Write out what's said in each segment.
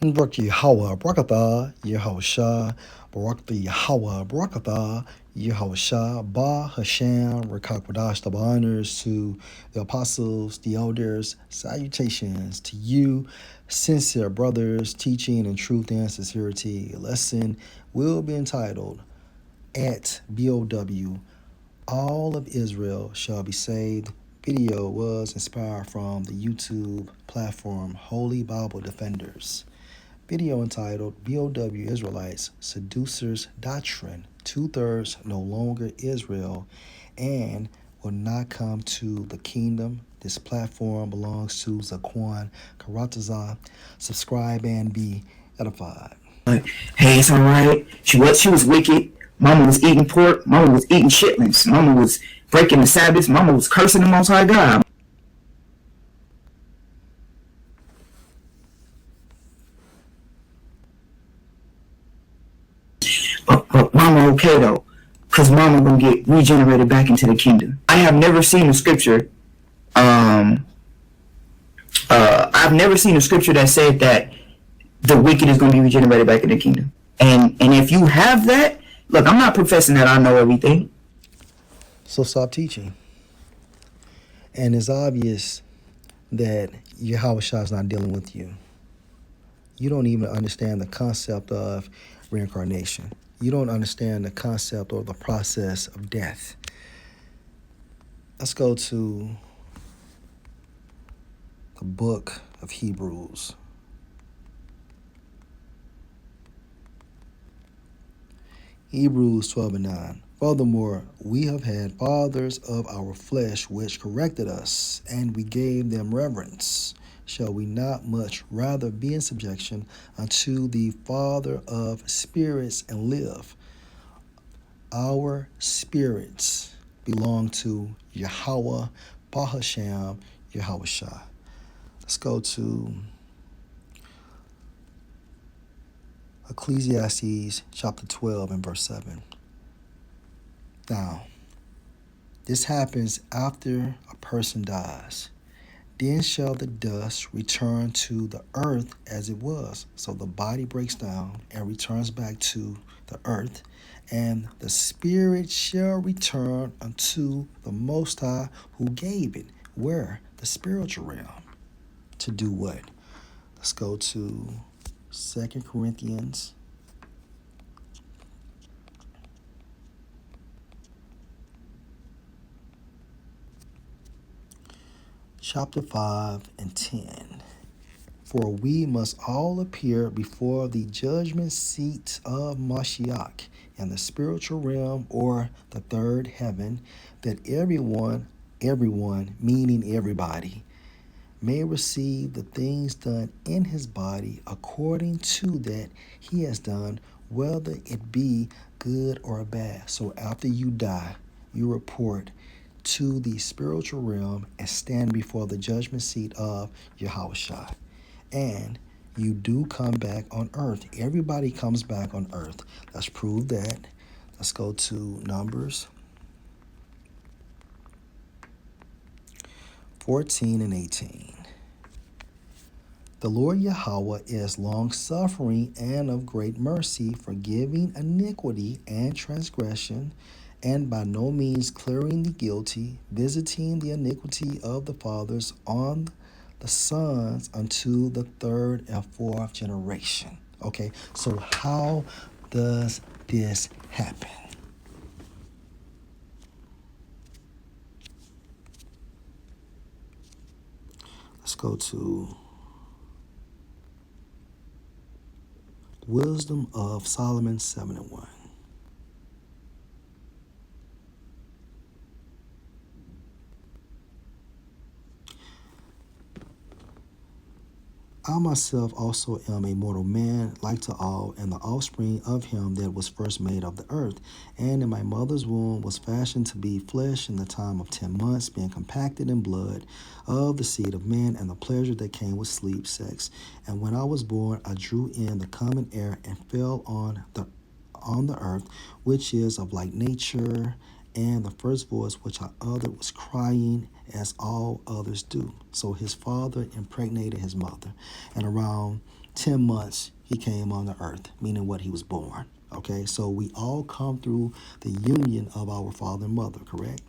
Barak Yahweh Barakatha, Yahusha, Barak the Yahweh Barakatha, Yahusha, Ba Hashem, Rakakwadash, double honors to the apostles, the elders, salutations to you, sincere brothers, teaching in truth and sincerity. Lesson will be entitled at BOW, All of Israel Shall Be Saved. Video was inspired from the YouTube platform Holy Bible Defenders. Video entitled BOW Israelites Seducers Doctrine, two-thirds no longer Israel and will not come to the kingdom. This platform belongs to Zaquan Karataza. Subscribe and be edified. Hey, it's all right. She was wicked. Mama was eating pork. Mama was eating chitlins. Mama was breaking the Sabbath. Mama was cursing the Most High God. But Mama okay though, cause Mama gonna get regenerated back into the kingdom. I have never seen a scripture. Um, I've never seen a scripture that said that the wicked is gonna be regenerated back in the kingdom. And if you have that, look, I'm not professing that I know everything. So stop teaching. And it's obvious that Yahweh Shah is not dealing with you. You don't even understand the concept of reincarnation. You don't understand the concept or the process of death. Let's go to the book of Hebrews. Hebrews 12 and 9. Furthermore, we have had fathers of our flesh which corrected us, and we gave them reverence. Shall we not much rather be in subjection unto the Father of spirits and live? Our spirits belong to Yahweh, Bahasham, Yahweh Shah. Let's go to Ecclesiastes chapter 12 and verse 7. Now, this happens after a person dies. Then shall the dust return to the earth as it was. So the body breaks down and returns back to the earth, and the spirit shall return unto the Most High who gave it. Where? The spiritual realm. To do what? Let's go to 2 Corinthians chapter 5 and 10. For we must all appear before the judgment seat of Mashiach in the spiritual realm or the third heaven, that everyone, meaning everybody, may receive the things done in his body according to that he has done, whether it be good or bad. So after you die, you report to the spiritual realm and stand before the judgment seat of Yahweh Shai. And you do come back on earth. Everybody comes back on earth. Let's prove that. Let's go to Numbers 14 and 18. The Lord Yahweh is long-suffering and of great mercy, forgiving iniquity and transgression, and by no means clearing the guilty, visiting the iniquity of the fathers on the sons unto the third and fourth generation. Okay, so how does this happen? Let's go to Wisdom of Solomon 7 and 1. I myself also am a mortal man, like to all, and the offspring of him that was first made of the earth. And in my mother's womb was fashioned to be flesh in the time of 10 months, being compacted in blood of the seed of man, and the pleasure that came with sleep, sex. And when I was born, I drew in the common air and fell on the earth, which is of like nature, And the first voice which I uttered was crying as all others do. So his father impregnated his mother. And around 10 months, he came on the earth, meaning what he was born. Okay, so we all come through the union of our father and mother, correct?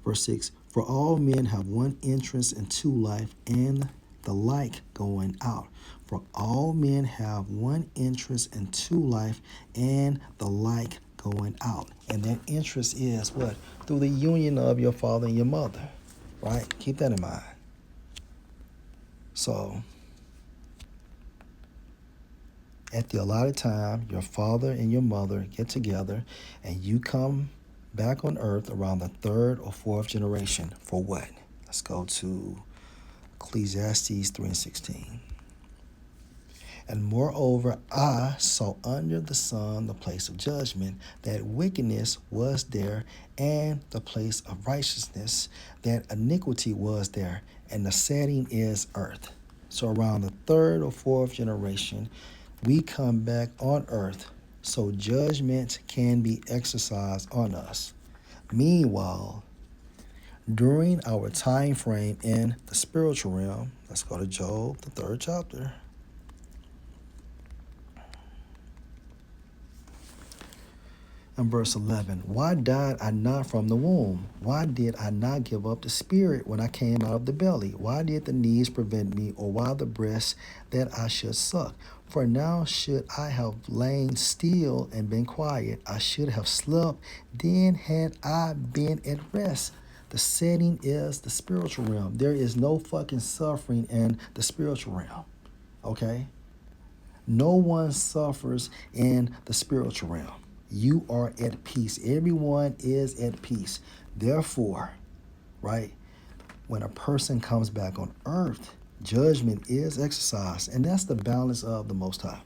Verse 6, for all men have one entrance into life, and the like going out. For all men have one entrance into life, and the like going out. And that entrance is what? Through the union of your father and your mother, right? Keep that in mind. So, at the allotted time, your father and your mother get together, and you come back on earth around the third or fourth generation. For what? Let's go to Ecclesiastes 3:16. And moreover, I saw under the sun the place of judgment, that wickedness was there, and the place of righteousness, that iniquity was there, and the setting is earth. So around the third or fourth generation, we come back on earth, so judgment can be exercised on us. Meanwhile, during our time frame in the spiritual realm, let's go to Job, the 3rd chapter. And verse 11, why died I not from the womb? Why did I not give up the spirit when I came out of the belly? Why did the knees prevent me, or why the breast that I should suck? For now should I have lain still and been quiet. I should have slept, then had I been at rest. The setting is the spiritual realm. There is no fucking suffering in the spiritual realm. Okay? No one suffers in the spiritual realm. You are at peace. Everyone is at peace. Therefore, right, when a person comes back on earth, judgment is exercised, and that's the balance of the Most High.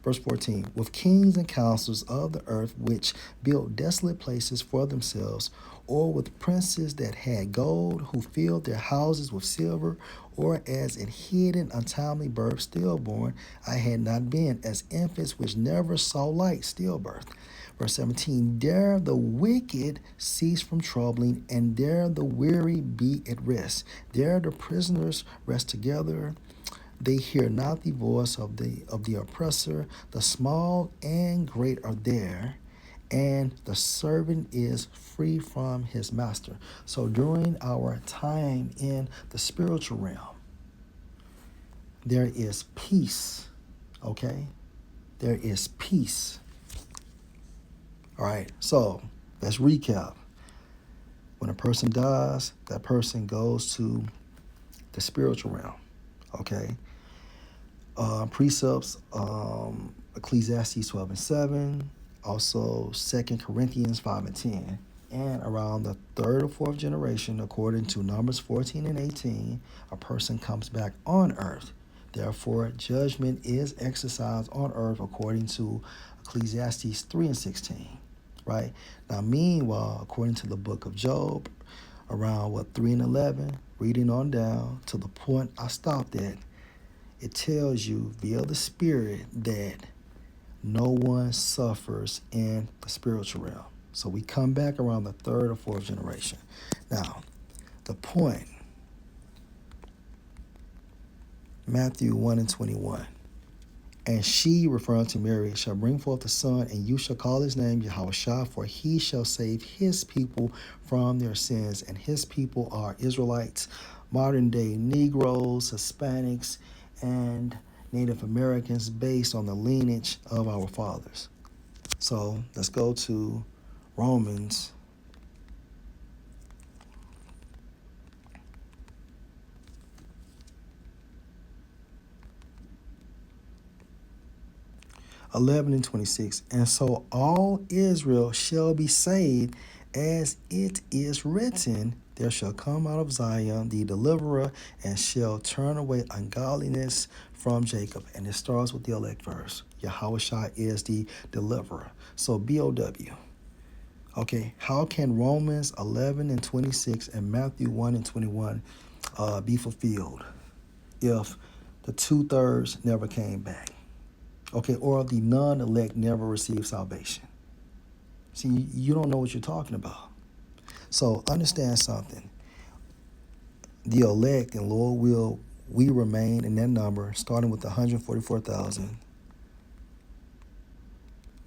Verse 14, with kings and counselors of the earth which built desolate places for themselves, or with princes that had gold, who filled their houses with silver, or as in hidden untimely birth stillborn, I had not been, as infants which never saw light, stillbirth. Verse 17, there the wicked cease from troubling, and there the weary be at rest. There the prisoners rest together. They hear not the voice of the oppressor. The small and great are there, and the servant is free from his master. So during our time in the spiritual realm, there is peace, okay? There is peace. All right, so let's recap. When a person dies, that person goes to the spiritual realm, okay? Precepts, Ecclesiastes 12:7, also 2 Corinthians 5:10. And around the third or fourth generation, according to Numbers 14:18, a person comes back on earth. Therefore, judgment is exercised on earth according to Ecclesiastes 3:16. Right? Now, meanwhile, according to the book of Job, around 3:11, reading on down to the point I stopped at, it tells you via the Spirit that no one suffers in the spiritual realm. So we come back around the third or fourth generation. Now, the point, Matthew 1:21. And she, referring to Mary, shall bring forth a son, and you shall call his name Yahushua, for he shall save his people from their sins. And his people are Israelites, modern day Negroes, Hispanics, and Native Americans based on the lineage of our fathers. So let's go to Romans 11:26. And so all Israel shall be saved, as it is written, there shall come out of Zion the deliverer, and shall turn away ungodliness from Jacob. And it starts with the elect verse. Yahushua is the deliverer. So B-O-W. Okay, how can Romans 11:26 and Matthew 1:21 be fulfilled if the 2/3 never came back? Okay, or the non-elect never received salvation? See, you don't know what you're talking about. So understand something. The elect, and Lord will, we remain in that number, starting with 144,000,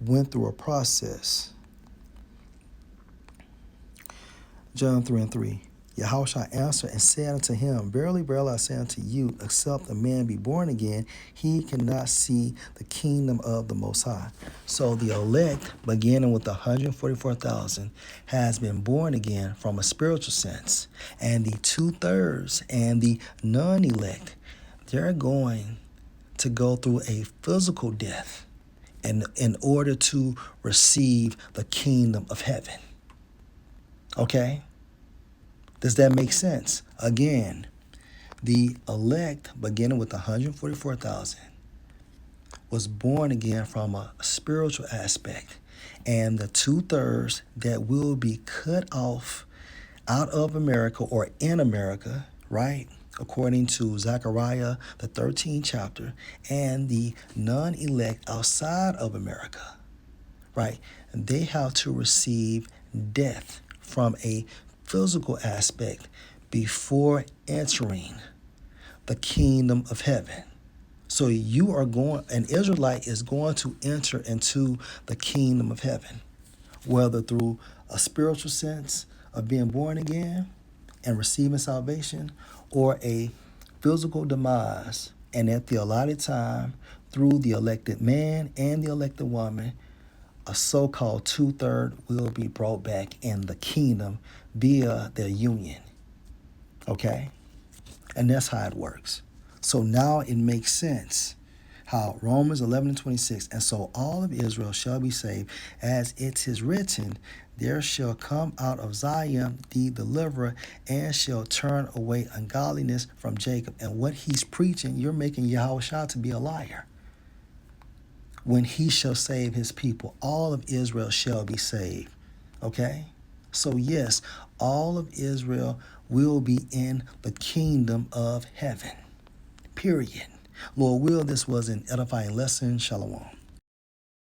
went through a process. John 3:3. Yahushua answered and said unto him, Verily, verily, I say unto you, except a man be born again, he cannot see the kingdom of the Most High. So the elect, beginning with 144,000, has been born again from a spiritual sense. And the 2/3 and the non-elect, they're going to go through a physical death in order to receive the kingdom of heaven. Okay? Does that make sense? Again, the elect, beginning with 144,000, was born again from a spiritual aspect. And the 2/3 that will be cut off out of America or in America, right? According to Zechariah, the 13th chapter, and the non-elect outside of America, right? They have to receive death from a physical aspect before entering the kingdom of heaven. So you are going, an Israelite is going to enter into the kingdom of heaven, whether through a spiritual sense of being born again and receiving salvation, or a physical demise. And at the allotted time, through the elected man and the elected woman, a so-called 2/3 will be brought back in the kingdom via their union. Okay? And that's how it works. So now it makes sense how Romans 11:26, and so all of Israel shall be saved, as it is written, there shall come out of Zion the deliverer, and shall turn away ungodliness from Jacob. And what he's preaching, you're making Yahushua to be a liar. When he shall save his people, all of Israel shall be saved. Okay? So yes, all of Israel will be in the kingdom of heaven. Period. Lord will, this was an edifying lesson. Shalom.